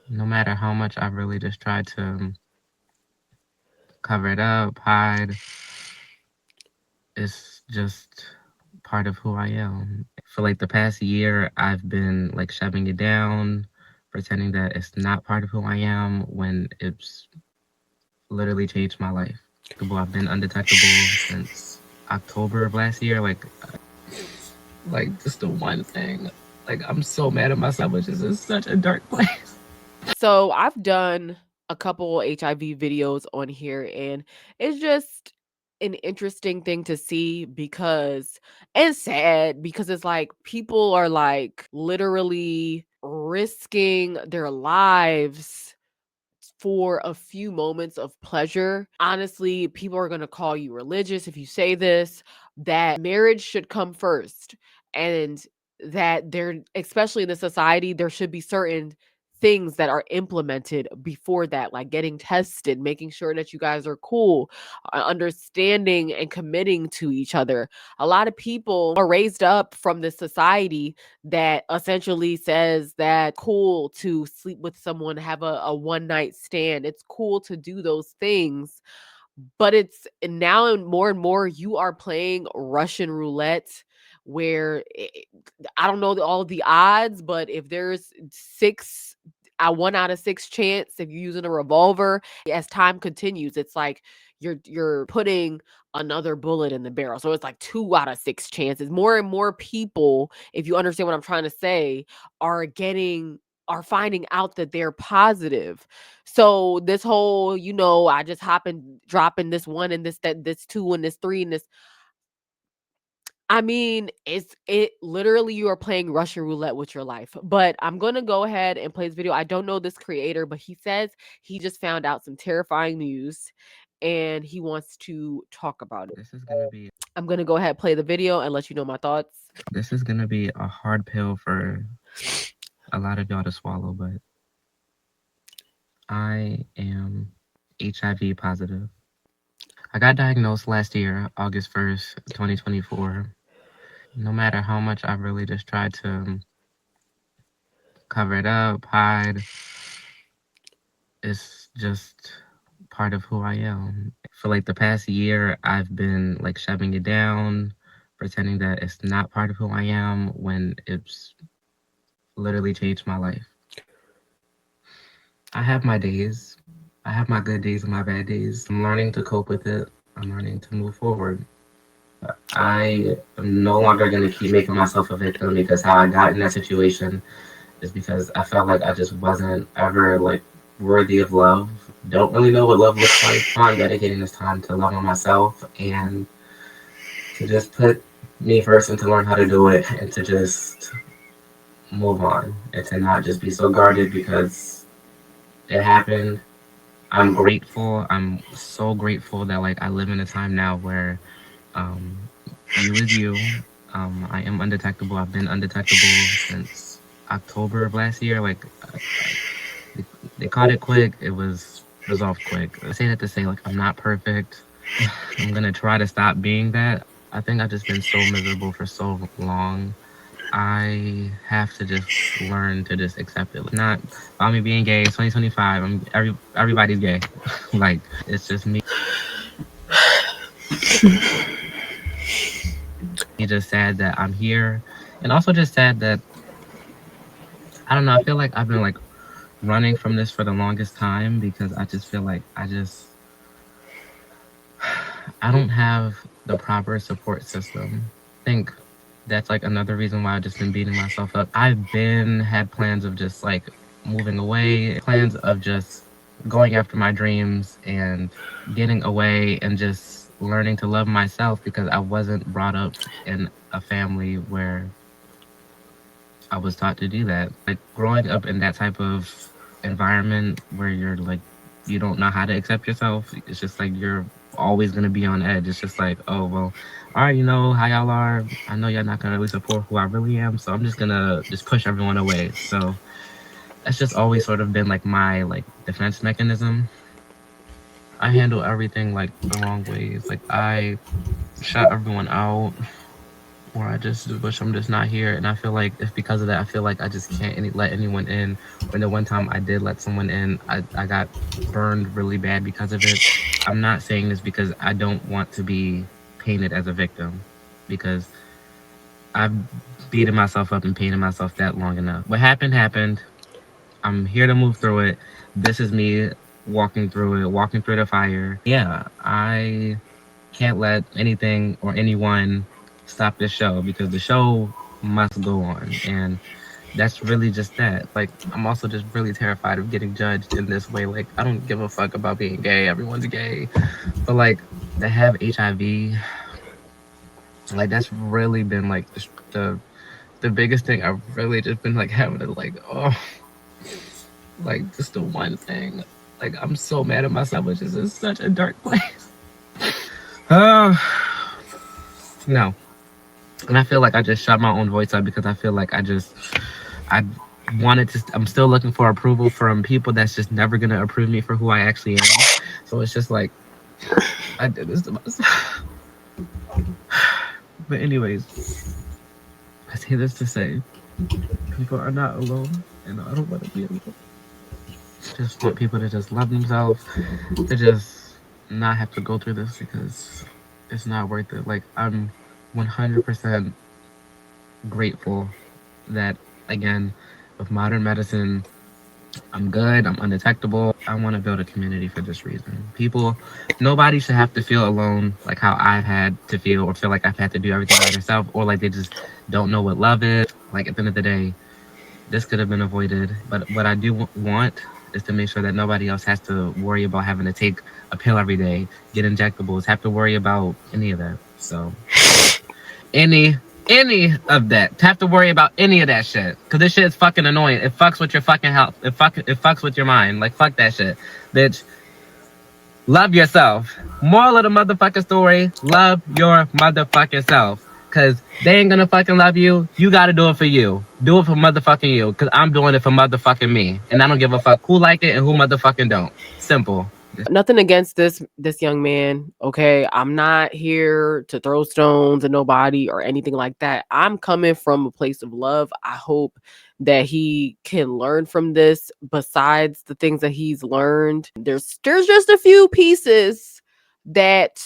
No matter how much I've really just tried to cover it up, hide, it's just part of who I am. For like the past year, I've been like shoving it down, pretending that it's not part of who I am when it's literally changed my life. I've been undetectable since October of last year. Like just the one thing. Like I'm so mad at myself, which is in such a dark place. So I've done a couple HIV videos on here, and it's just an interesting thing to see because and sad because it's like people are like literally risking their lives for a few moments of pleasure. Honestly, people are going to call you religious if you say this, that marriage should come first, and that there, especially in the society, there should be certain things that are implemented before that, like getting tested, making sure that you guys are cool, understanding and committing to each other. A lot of people are raised up from this society that essentially says that cool to sleep with someone, have a one night stand. It's cool to do those things. But it's now and more you are playing Russian roulette where I don't know all the odds, but if there's six a 1 out of 6 chance if you're using a revolver, as time continues, it's like you're putting another bullet in the barrel. So it's like 2 out of 6 chances. More and more people, if you understand what I'm trying to say, are getting are finding out that they're positive. So this whole, I just hop and drop in this one and this two and this three and this. I mean, it literally you are playing Russian roulette with your life. But I'm gonna go ahead and play this video. I don't know this creator, but he says he just found out some terrifying news and he wants to talk about it. This is gonna be I'm gonna go ahead and play the video and let you know my thoughts. this is gonna be a hard pill for a lot of y'all to swallow, but I am HIV positive. I got diagnosed last year, August 1st, 2024. No matter how much I've really just tried to cover it up, hide, it's just part of who I am. For like the past year, I've been like shoving it down, pretending that it's not part of who I am when it's literally changed my life. I have my days. I have my good days and my bad days. I'm learning to cope with it. I'm learning to move forward. I am no longer going to keep making myself a victim because how I got in that situation is because I felt like I just wasn't ever like worthy of love. Don't really know what love looks like. I'm dedicating this time to love on myself and to just put me first and to learn how to do it and to just move on and to not just be so guarded because it happened. I'm grateful. I'm so grateful that like I live in a time now where um, you is you. I am undetectable. I've been undetectable since October of last year. They, they caught it quick. It was resolved quick. I say that to say like I'm not perfect. I'm gonna try to stop being that. I think I've just been so miserable for so long. I have to just learn to just accept it. It's not about me being gay. It's 2025. Everybody's gay. Like it's just me. Just sad that I'm here, and also just sad that I don't know. I feel like I've been like running from this for the longest time because I just feel like I don't have the proper support system. I think that's like another reason why I've just been beating myself up. I've been had plans of just like moving away, plans of just going after my dreams and getting away and just learning to love myself because I wasn't brought up in a family where I was taught to do that. Like growing up in that type of environment where you're like you don't know how to accept yourself, it's just like you're always gonna be on edge. It's just like, oh well, all right, you know how y'all are. I know y'all not gonna really support who I really am, so I'm just gonna just push everyone away. So that's just always sort of been like my like defense mechanism. I handle everything like the wrong ways. Like I shut everyone out. or I just wish I'm just not here. And I feel like if because of that, I feel like I just can't let anyone in. When the one time I did let someone in, I got burned really bad because of it. I'm not saying this because I don't want to be painted as a victim, because I've beaten myself up and painted myself that long enough. What happened happened. I'm here to move through it. This is me walking through it, walking through the fire. Yeah, I can't let anything or anyone stop this show, because the show must go on. And that's really just that. Like, I'm also just really terrified of getting judged in this way. Like, I don't give a fuck about being gay. Everyone's gay. But, like, to have HIV, like, that's really been, like, the biggest thing. I've really just been, like, having to, like, oh, like, just the one thing. Like, I'm so mad at myself, which is in such a dark place. Uh, no. And I feel like I just shut my own voice up, because I feel like I wanted to, I'm still looking for approval from people that's just never going to approve me for who I actually am. So it's just like, I did this to myself. But, anyways, I say this to say, people are not alone, and I don't want to be alone. Just want people to just love themselves, to just not have to go through this, because it's not worth it. Like, I'm 100% grateful that, again, with modern medicine, I'm good, I'm undetectable. I want to build a community for this reason. People, nobody should have to feel alone, like how I've had to feel, or feel like I've had to do everything by themselves, or like they just don't know what love is. Like, at the end of the day, this could have been avoided. But what I do want is to make sure that nobody else has to worry about having to take a pill every day, get injectables, have to worry about any of that. So, any of that, to have to worry about any of that shit, because this shit is fucking annoying. It fucks with your fucking health. It fucks with your mind. Like, fuck that shit, bitch. Love yourself. Moral of the motherfucking story: love your motherfucking self. Cause they ain't gonna fucking love you. You gotta do it for you. Do it for motherfucking you. Cause I'm doing it for motherfucking me. And I don't give a fuck who like it and who motherfucking don't. Simple. Nothing against this young man, okay? I'm not here to throw stones at nobody or anything like that. I'm coming from a place of love. I hope that he can learn from this. Besides the things that he's learned, there's just a few pieces that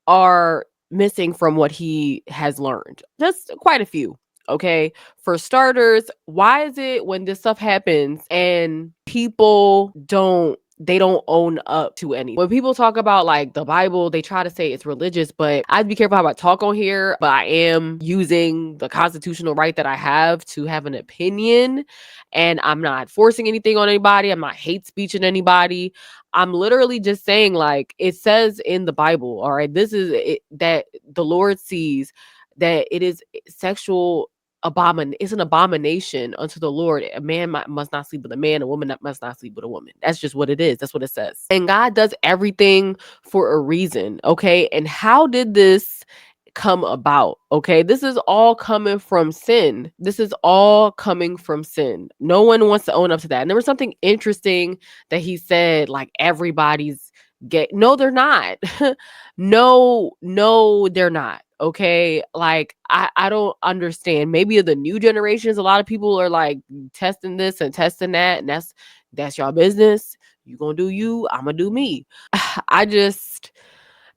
are missing from what he has learned. Just quite a few. Okay. For starters, why is it when this stuff happens and people they don't own up to any? When people talk about like the Bible, they try to say it's religious, but I'd be careful how I talk on here. But I am using the constitutional right that I have to have an opinion, and I'm not forcing anything on anybody. I'm not hate speeching anybody. I'm literally just saying, like, it says in the Bible, all right, this is it, that the Lord sees that it is sexual it's an abomination unto the Lord. A man must not sleep with a man, a woman must not sleep with a woman. That's just what it is. That's what it says. And God does everything for a reason, okay? And how did this come about? Okay, this is all coming from sin. This is all coming from sin. No one wants to own up to that. And there was something interesting that he said, like, everybody's gay. No, they're not. No, they're not. Okay, like, I don't understand. Maybe of the new generations, a lot of people are like testing this and testing that, and that's y'all business. You gonna do you, I'm gonna do me. I just,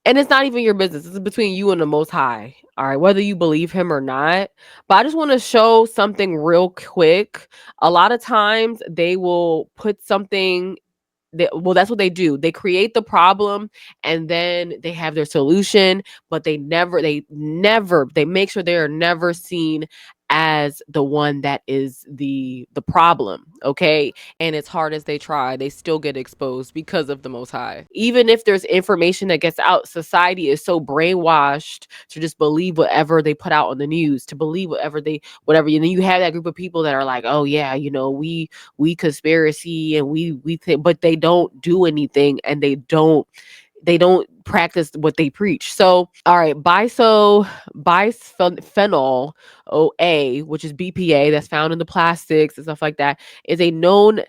and it's not even your business. It's between you and the Most High. All right, whether you believe him or not. But I just want to show something real quick. A lot of times they will put something, well, that's what they do. They create the problem and then they have their solution, but they make sure they are never seen as the one that is the problem. Okay, and as hard as they try, they still get exposed because of the Most High. Even if there's information that gets out, society is so brainwashed to just believe whatever they put out on the news, to believe whatever, and then you have that group of people that are like, oh yeah, we conspiracy and but they don't do anything, and they don't practice what they preach. So, all right, bisphenol A, which is BPA, that's found in the plastics and stuff like that, is a known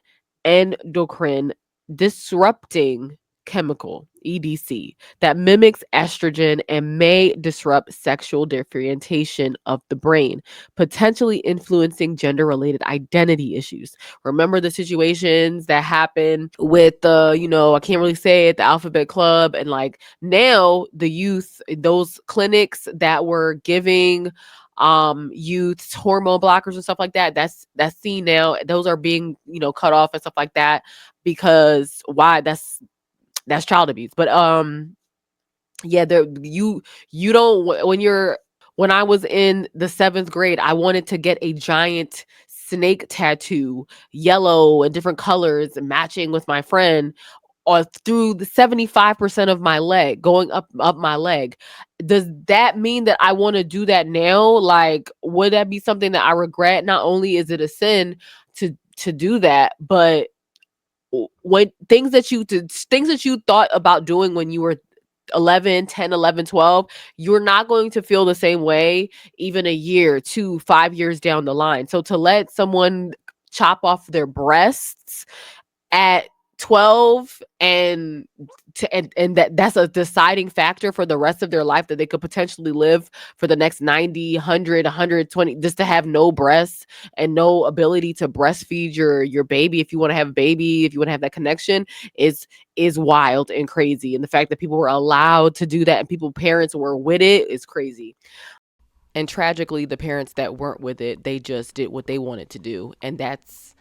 endocrine disrupting chemical, EDC, that mimics estrogen and may disrupt sexual differentiation of the brain, potentially influencing gender-related identity issues. Remember the situations that happened with the, I can't really say it, the Alphabet Club, and like now the youth, those clinics that were giving youth hormone blockers and stuff like that, that's seen now. Those are being, cut off and stuff like that, because why? That's child abuse. But yeah, there you don't, when I was in the 7th grade, I wanted to get a giant snake tattoo, yellow and different colors, matching with my friend, or through the 75% of my leg, going up my leg. Does that mean that I want to do that now? Like, would that be something that I regret? Not only is it a sin to do that, but when things that you thought about doing when you were 11, 10, 11, 12, you're not going to feel the same way even a year, 2, 5 years down the line. So to let someone chop off their breasts at 12, and that's a deciding factor for the rest of their life, that they could potentially live for the next 90, 100, 120, just to have no breasts and no ability to breastfeed your baby, if you want to have a baby, if you want to have that connection, is wild and crazy. And the fact that people were allowed to do that and parents were with it is crazy. And tragically, the parents that weren't with it, they just did what they wanted to do, and that's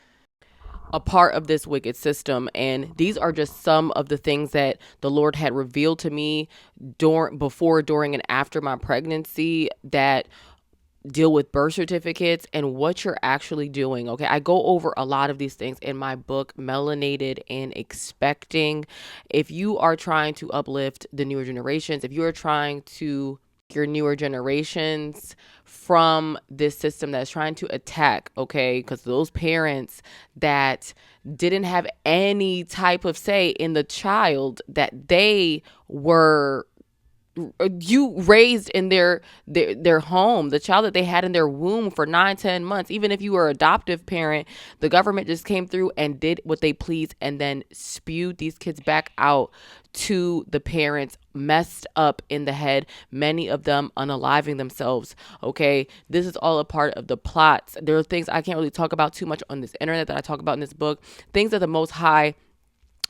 a part of this wicked system. And these are just some of the things that the Lord had revealed to me before, during, and after my pregnancy, that deal with birth certificates and what you're actually doing. Okay, I go over a lot of these things in my book, Melanated and Expecting. If you are trying to uplift the newer generations, if you are trying to your newer generations from this system that's trying to attack, okay, because those parents that didn't have any type of say in the child that they were you raised in their home, the child that they had in their womb for 9-10 months, even if you were an adoptive parent, the government just came through and did what they pleased and then spewed these kids back out to the parents, messed up in the head, many of them unaliving themselves. Okay, this is all a part of the plots. There are things I can't really talk about too much on this internet that I talk about in this book, things that the Most High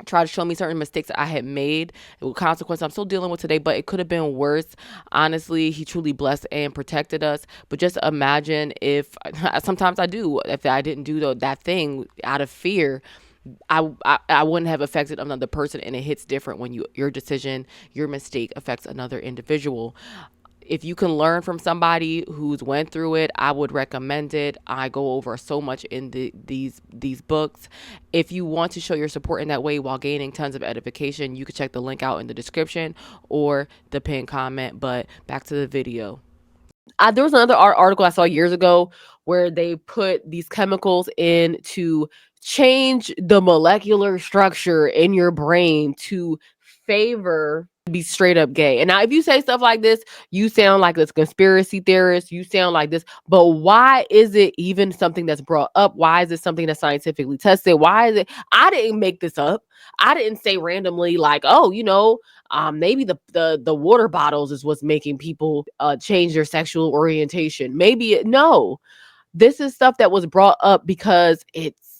try to show me certain mistakes that I had made with consequences I'm still dealing with today, but it could have been worse. Honestly, he truly blessed and protected us. But just imagine if sometimes I do, if I didn't do that thing out of fear, I wouldn't have affected another person. And it hits different when your decision, your mistake affects another individual. If you can learn from somebody who's went through it, I would recommend it. I go over so much in these books. If you want to show your support in that way while gaining tons of edification, you can check the link out in the description or the pinned comment. But back to the video. There was another article I saw years ago where they put these chemicals in to change the molecular structure in your brain to favor be straight up gay. And now if you say stuff like this, you sound like this conspiracy theorist, you sound like this. But why is it even something that's brought up? Why is it something that's scientifically tested? Why is it? I didn't make this up. I didn't say randomly like, oh, maybe the water bottles is what's making people change their sexual orientation. No. This is stuff that was brought up because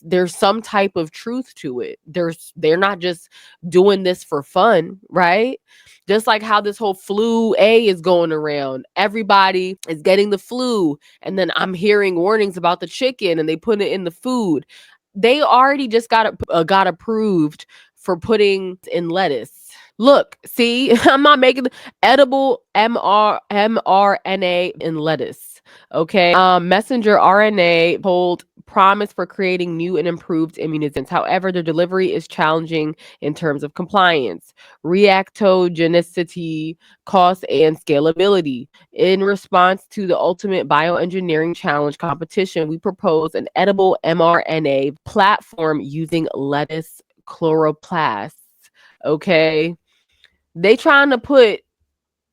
there's some type of truth to it. They're not just doing this for fun, right? Just like how this whole flu A is going around. Everybody is getting the flu, and then I'm hearing warnings about the chicken and they put it in the food. They already just got approved for putting in lettuce. Look, see, I'm not making edible mRNA in lettuce. Okay. Messenger RNA hold promise for creating new and improved immunizations. However, their delivery is challenging in terms of compliance, reactogenicity, cost, and scalability. In response to the ultimate bioengineering challenge competition, we propose an edible mRNA platform using lettuce chloroplasts. Okay. They trying to put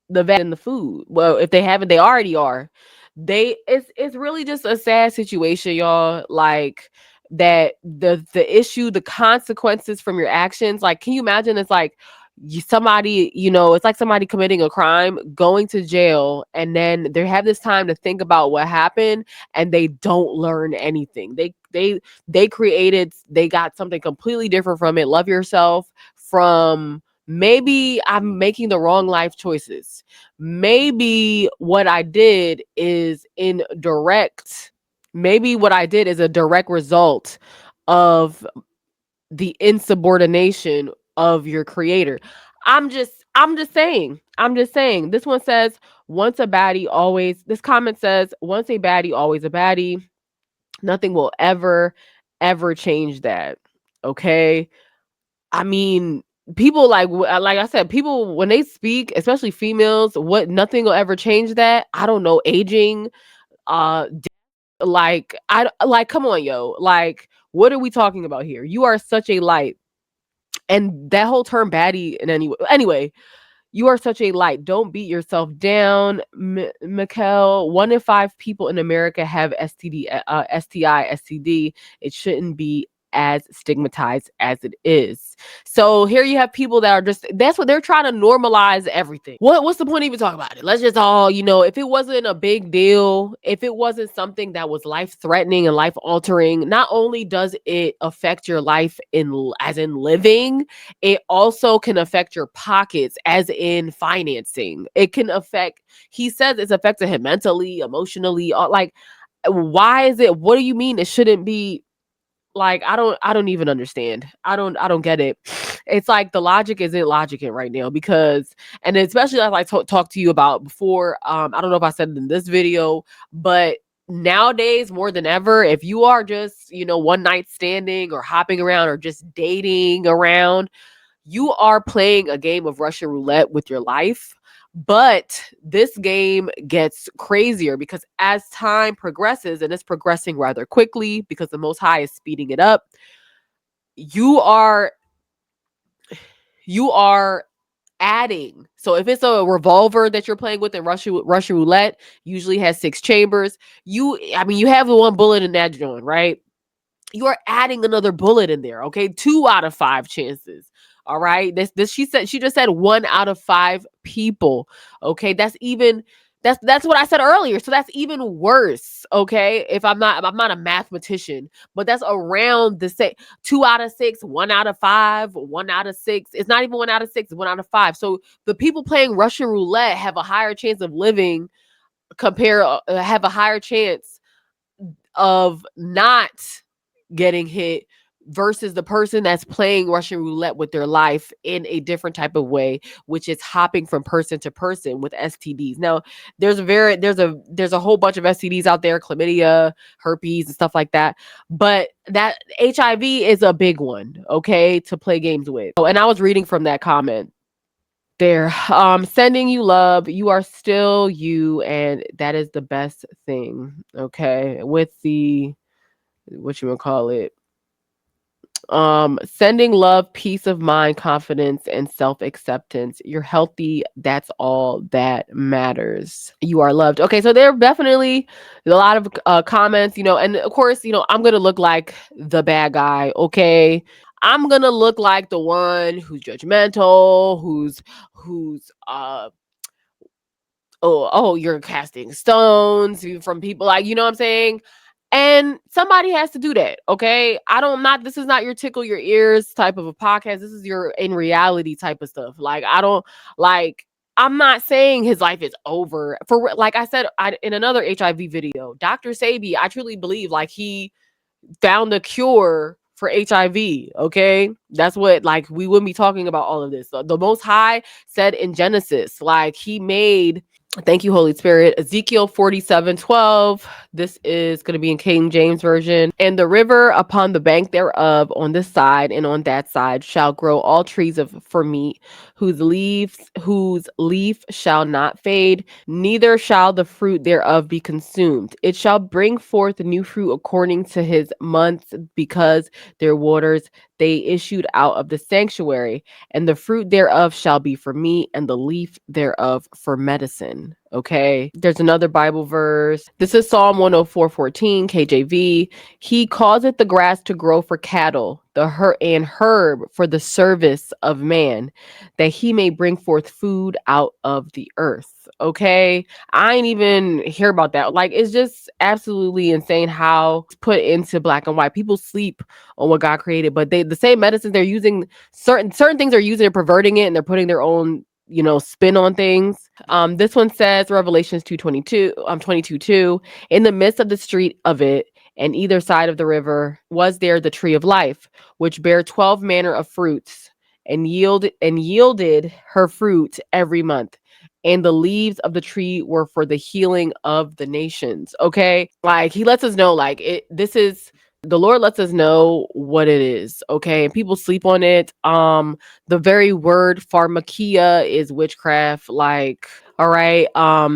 the vet in the food. Well, if they haven't, they already are. It's really just a sad situation, y'all. Like, that the issue, the consequences from your actions, like, can you imagine? It's like somebody, it's like somebody committing a crime, going to jail, and then they have this time to think about what happened, and they don't learn anything. They got something completely different from it. Love yourself from, maybe I'm making the wrong life choices. Maybe what I did is indirect. Maybe what I did is a direct result of the insubordination of your creator. I'm just saying. I'm just saying. This one says, once a baddie, always. This comment says, once a baddie, always a baddie. Nothing will ever change that. Okay? I mean, people, like I said, people when they speak, especially females, what, nothing will ever change that. I don't know, aging, uh come on, yo. Like, what are we talking about here? You are such a light. And that whole term baddie, in anyway, you are such a light. Don't beat yourself down, Mikkel. 1 in 5 people in America have STI, STD. It shouldn't be as stigmatized as it is. So here you have people that are just, that's what they're trying to normalize everything. What's the point of even talking about it? Let's just all, if it wasn't a big deal, if it wasn't something that was life threatening and life altering, not only does it affect your life as in living, it also can affect your pockets, as in financing. It can affect, he says it's affected him mentally, emotionally, like, why is it, what do you mean it shouldn't be? Like, I don't even understand. I don't get it. It's like the logic isn't logicking right now, because, and especially like I talked to you about before, I don't know if I said it in this video, but nowadays more than ever, if you are just, one night standing or hopping around or just dating around, you are playing a game of Russian roulette with your life. But this game gets crazier, because as time progresses, and it's progressing rather quickly because the Most High is speeding it up, you are adding. So if it's a revolver that you're playing with in Russian roulette, usually has 6 chambers. You have the 1 bullet in that joint, right? You are adding another bullet in there. Okay, 2 out of 5 chances. All right, this she just said 1 out of 5 people. Okay, that's what I said earlier. So that's even worse. Okay, if I'm not a mathematician, but that's around the same. 2 out of 6, 1 out of 5, 1 out of 6. It's not even 1 out of 6, 1 out of 5. So the people playing Russian roulette have a higher chance of living, have a higher chance of not getting hit, versus the person that's playing Russian roulette with their life in a different type of way, which is hopping from person to person with STDs. Now, there's a whole bunch of STDs out there, chlamydia, herpes, and stuff like that. But that HIV is a big one, okay, to play games with. Oh, and I was reading from that comment there. Sending you love. You are still you, and that is the best thing. Okay, with the, what you would call it, sending love, peace of mind, confidence, and self-acceptance. You're healthy. That's all that matters. You are loved. Okay, so there are definitely a lot of comments, and of course, I'm gonna look like the bad guy. Okay, I'm gonna look like the one who's judgmental, who's oh, you're casting stones from people, like, what I'm saying? And somebody has to do that, okay? This is not your tickle your ears type of a podcast. This is your in reality type of stuff. Like, I'm not saying his life is over. For, like I said, in another HIV video, Dr. Sebi, I truly believe, like, he found a cure for HIV, okay? That's what, like, we wouldn't be talking about all of this. The Most High said in Genesis, like, he made, thank you, Holy Spirit, Ezekiel 47:12. This is going to be in King James Version. And the river upon the bank thereof, on this side and on that side, shall grow all trees for meat, whose leaf shall not fade, neither shall the fruit thereof be consumed. It shall bring forth new fruit according to his months, because their waters they issued out of the sanctuary, and the fruit thereof shall be for meat, and the leaf thereof for medicine. Okay. There's another Bible verse. This is Psalm 104:14, KJV. He causeth the grass to grow for cattle, and herb for the service of man, that he may bring forth food out of the earth. Okay. I ain't even hear about that. Like, it's just absolutely insane how it's put into black and white. People sleep on what God created, but the same medicines they're using, certain things they're using, they're perverting it and they're putting their own spin on things. This one says Revelations 2:22, 22:2. In the midst of the street of it, and either side of the river, was there the tree of life, which bare 12 manner of fruits, and yielded her fruit every month. And the leaves of the tree were for the healing of the nations. Okay. Like, he lets us know, like, the Lord lets us know what it is. Okay. And people sleep on it. The very word pharmakia is witchcraft. Like, all right.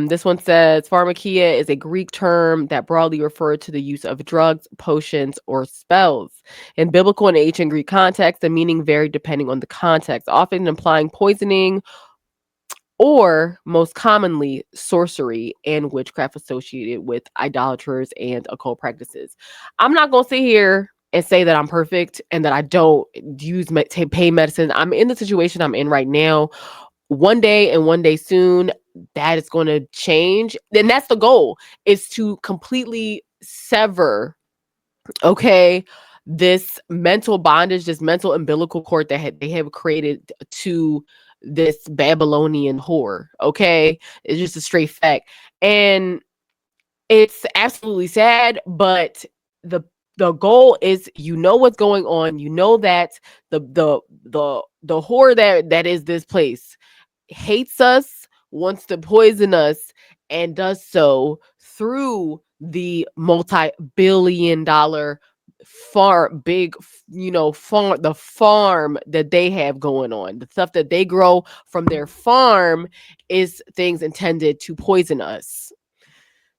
This one says pharmakia is a Greek term that broadly referred to the use of drugs, potions, or spells. In biblical and ancient Greek context, the meaning varied depending on the context, often implying poisoning or most commonly sorcery and witchcraft associated with idolaters and occult practices. I'm not going to sit here and say that I'm perfect and that I don't take pain medicine. I'm in the situation I'm in right now. One day and one day soon, that is going to change. And that's the goal, is to completely sever, okay, this mental bondage, this mental umbilical cord that they have created to this Babylonian whore. Okay. It's just a straight fact. And it's absolutely sad, but the goal is, what's going on. That the whore that is this place hates us, wants to poison us, and does so through the multi-billion-dollar the farm that they have going on. The stuff that they grow from their farm is things intended to poison us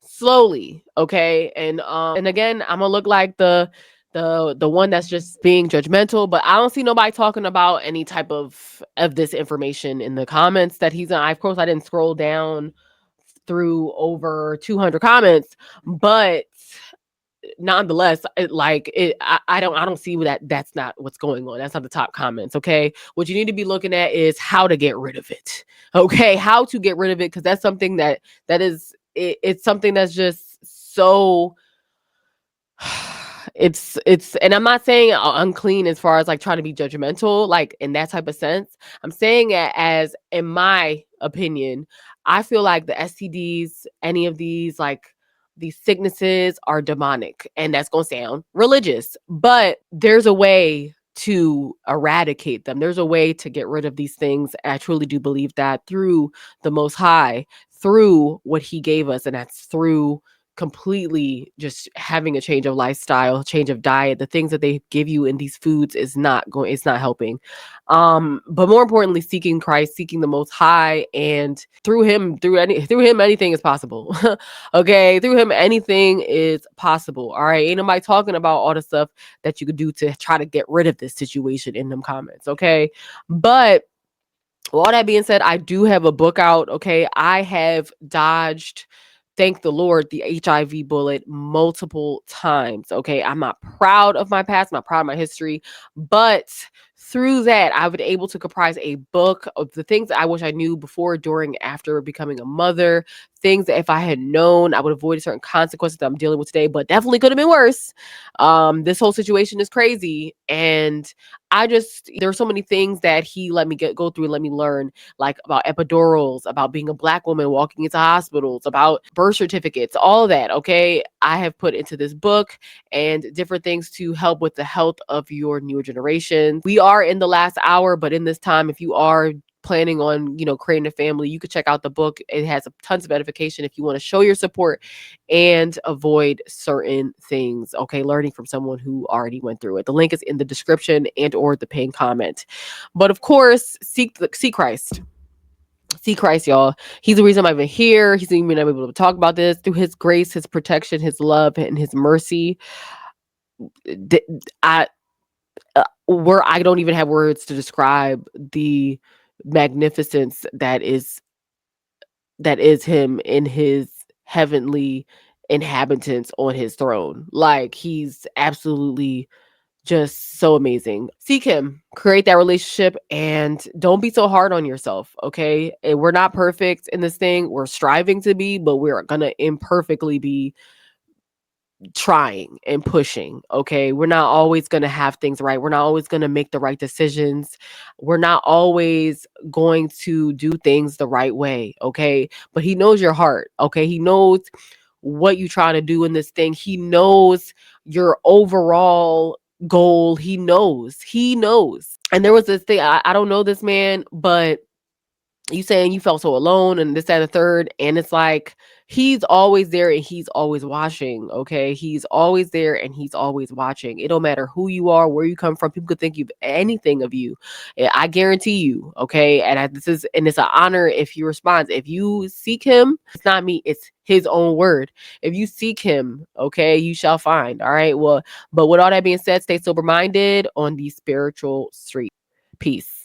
slowly. Okay. And again, I'm gonna look like the one that's just being judgmental, but I don't see nobody talking about any type of this information in the comments that he's on. Of course, I didn't scroll down through over 200 comments, but nonetheless, I don't see that's not what's going on. That's not the top comments. Okay. What you need to be looking at is how to get rid of it. Okay. How to get rid of it. Because that's something it's something that's just so it's and I'm not saying unclean as far as like trying to be judgmental, like in that type of sense. I'm saying it as, in my opinion, I feel like the STDs, any of these, like these sicknesses, are demonic. And that's going to sound religious, but there's a way to eradicate them. There's a way to get rid of these things. I truly do believe that, through the Most High, through what he gave us, and that's through completely just having a change of lifestyle, change of diet. The things that they give you in these foods it's not helping. But more importantly, seeking Christ, seeking the Most High, and through him anything is possible. Okay, through him anything is possible. All right, ain't nobody talking about all the stuff that you could do to try to get rid of this situation in them comments. Okay, but all that being said, I do have a book out. Okay, I have dodged, thank the Lord, the HIV bullet multiple times. Okay, I'm not proud of my past, I'm not proud of my history, but through that, I was able to comprise a book of the things that I wish I knew before, during, after becoming a mother. Things that if I had known, I would avoid certain consequences that I'm dealing with today, but definitely could have been worse. This whole situation is crazy, and there are so many things that he let me go through and let me learn, like about epidurals, about being a Black woman walking into hospitals, about birth certificates, all of that. Okay, I have put into this book, and different things to help with the health of your newer generation. We are in the last hour, but in this time, if you are planning on creating a family, you could check out the book. It has tons of edification if you want to show your support and avoid certain things. Okay, learning from someone who already went through it. The link is in the description and or the pinned comment. But of course, see Christ. See Christ, y'all. He's the reason I'm even here. He's even able to talk about this. Through his grace, his protection, his love, and his mercy, where I don't even have words to describe the magnificence that is that is him in his heavenly inhabitants on his throne. Like, he's absolutely just so amazing. Seek him, create that relationship, and don't be so hard on yourself, okay? And we're not perfect in this thing. We're striving to be, but we're gonna imperfectly be trying and pushing, okay? We're not always going to have things right. We're not always going to make the right decisions. We're not always going to do things the right way, okay? But he knows your heart, okay? He knows what you try to do in this thing. He knows your overall goal. He knows. He knows. And there was this thing, I don't know this man, but you saying you felt so alone and this, that, and the third. And it's like, he's always there and he's always watching. Okay. He's always there and he's always watching. It don't matter who you are, where you come from. People could think you've anything of you. I guarantee you. Okay. And it's an honor if you respond. If you seek him, it's not me, it's his own word. If you seek him, okay, you shall find. All right. Well, but with all that being said, stay sober minded on the spiritual street. Peace.